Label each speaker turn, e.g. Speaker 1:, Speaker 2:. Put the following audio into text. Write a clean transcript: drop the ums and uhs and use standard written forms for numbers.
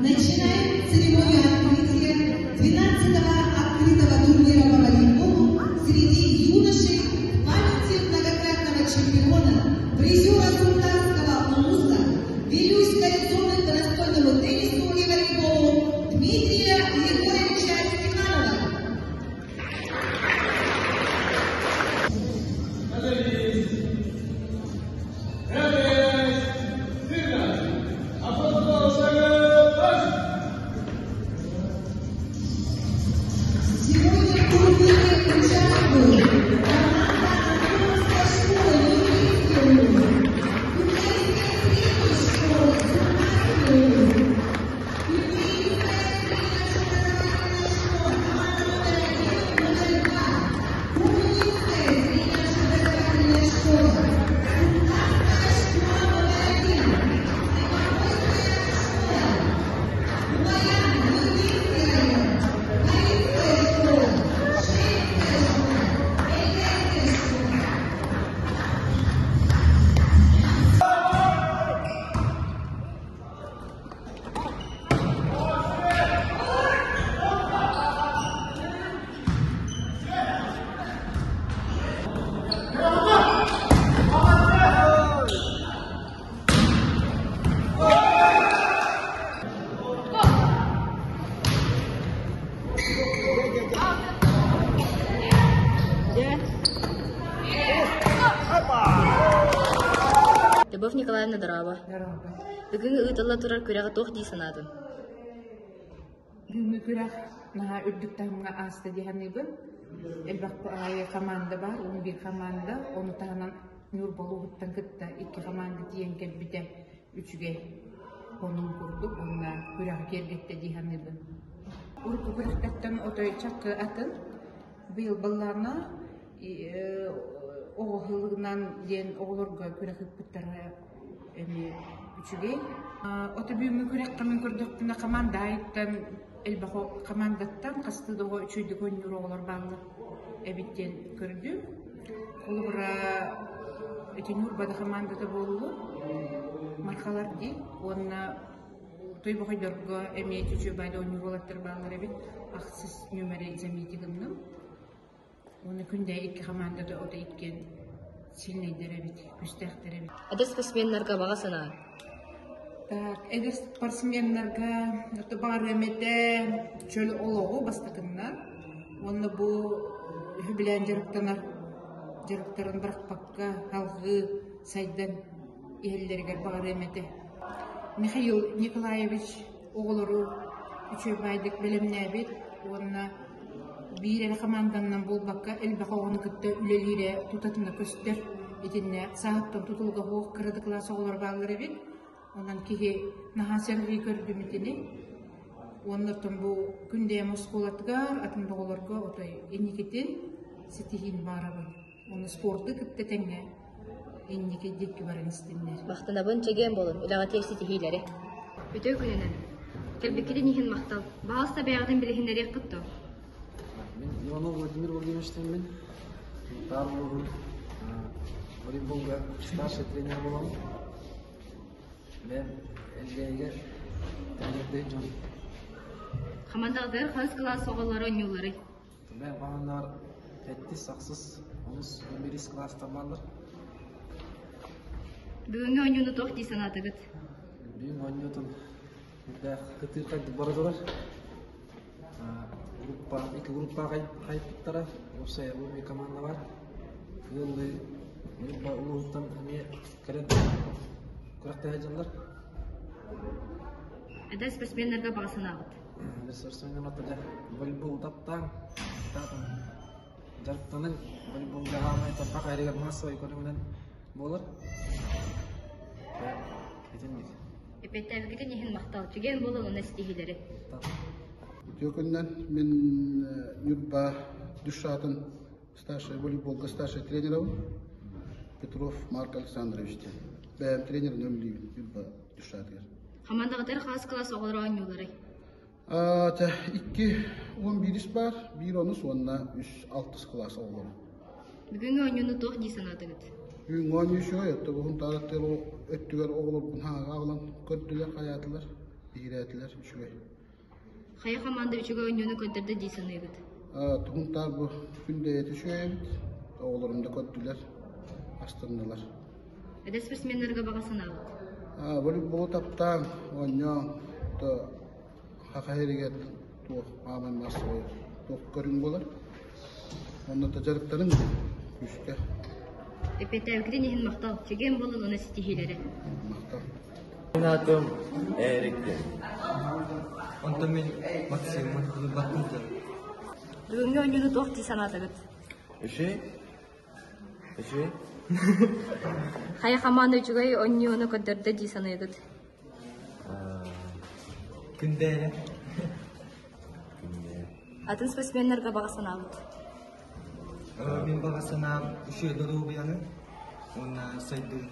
Speaker 1: Начинаем церемонию открытия 12-го открытого турнира по волейболу среди юношей в памяти многократного чемпиона, призера Тунтарского УНУСа, Вилюйской зоны по настольному теннису и волейболу Дмитрия Егоровича Степанова.
Speaker 2: Любовь Николаевна Дараба. Бүгін ұйтылла тұрар көряғы тоқ дей санадын.
Speaker 3: Бүгін көряқ наға үрдік тағымға асты дейханыбын. Әлбақты ағайы команда бар, 11 команда. Оны тағынан нүр болу ғыттан күтті 2 команда дейін кәлбіде 3-ге қонын көрдік. Онына көряғы кергетті дейханыбын. Ұрқы көряқтаттан отой чаққы атын. Бұл балларына оғылығынан ден оғылырға көрәқіп бұттарға 3-ге. Оты бүйімі көрәққамын көрдіқтіна команда айттан, әлбақы командаттан қастыдығы 3-ді көнір оғылар бағылы әбіттен көрді. Қолы бұра өтен ұрбады командада болуы марқалар дей. Онына той бұқайдырға әме 3-ді байды оныр олаттыр бағылар әбіт ақсыз нөмірі заметігімнің. Оны күнде 2 командада ота иткен сильныйдер әбет, күстәқтер әбет.
Speaker 2: Әдес спортсменларға баға сана?
Speaker 3: Так, әдес спортсменларға бар әметі чөл олығы бастықыннан. Оны бұл хүбілән жарықтарын бірақ паққа халғы сайдан елдергер бар әметі. Михаил Николаевич оғылыру үші байдық білімне әбет. Оны bir komandandan bolbakka elbaka onu kütte ülelire tutatına köster edinne saattan tutulga hoğ kırdıkla soğular bağlar ebit ondan ki nahasen bir gördüğümütini onlardan bu günde Moskolatgar atın doğularga otay eniketin setihin barabı onu sportu kütte tenge enike dekki baran istinler
Speaker 2: Baxtına bun çegen bolun ilağa tek setihileri Bütün gününen kelbekide nihin maqtal bağısta beyağdan bilehinleri kıttı
Speaker 4: Мен Иванов Владимир Владимировичтен мен барлығын волейболға старший тренер боламын. Мен әлгеге тренерден жон.
Speaker 2: Командағдар қыз класс оғылары ойнулары.
Speaker 4: Мен бағандар тәтті сақсыз, оныз 11 класстан барлар.
Speaker 2: Бүгінгі ойнуны тоқ дейсен атығыт.
Speaker 4: Бүгін ойнуытын қытыр қайды бара тұрар. İki gruppa kayıtlara, olsa bir komanda var. Yıllı gruppa Uluğut'tan kurakta heyecanlar.
Speaker 2: Әдәс спортсменлерге бағасын ағыт.
Speaker 4: Бір спортсменлер атырда волейбол таптан, жарықтанын волейболға ғалмай тапқа қайрығар массовай көрімінен болыр.
Speaker 2: Эпетті әвгеде нехін мақтал, жүген болу оны стихилері.
Speaker 5: Gökünden ben Yurba Düşat'ın voleybolda starşay trenerim Petrov Mark Alexandrovich'ti. Ben trenerin ömlüyüm Yurba Düşat'ı.
Speaker 2: Командағдар қаз класс оғылары ойнулары.
Speaker 5: 2-11 бар, bir onu sonra 3-6 класс oğulları.
Speaker 2: Бүгінгі ойнуны тоқ дейсен атығыт.
Speaker 5: Бүгін oynuyor şu ya, bugün taraftar öttüler oğullar bunu ağlan kördüler hayatılar. Biretler üçüge.
Speaker 2: Хая команда үчүгө ойноону көддөрдө дей саныйбыт.
Speaker 5: Tuhuntar bu günde yetişiyor. Oğlarım da kötüler. Astırdılar.
Speaker 2: Эде спортсмендерге бага санаабыт.
Speaker 5: Böyle bu taptan oynuyor. Da hakayriget tuh aman masaya. Tuh körün bolar. Onda tajarıkların güçke
Speaker 2: Эпетәбикрин иһин мактал, чеген болун уна стихилери.
Speaker 5: maktal.
Speaker 6: Benim adım Erik'ti. Onda ben Maksim Mahmut'u baktım.
Speaker 2: Бүгүнкү ойноону туох дей санаатыгыт.
Speaker 6: Eşe?
Speaker 2: Хая команда үчүгө ойноону көддөрдө дей саныйбыт.
Speaker 6: Günde.
Speaker 2: Атын спортсмендерге бага санаабыт.
Speaker 6: Ben babasına üşüyor doğru bir yanı. Ona saydım.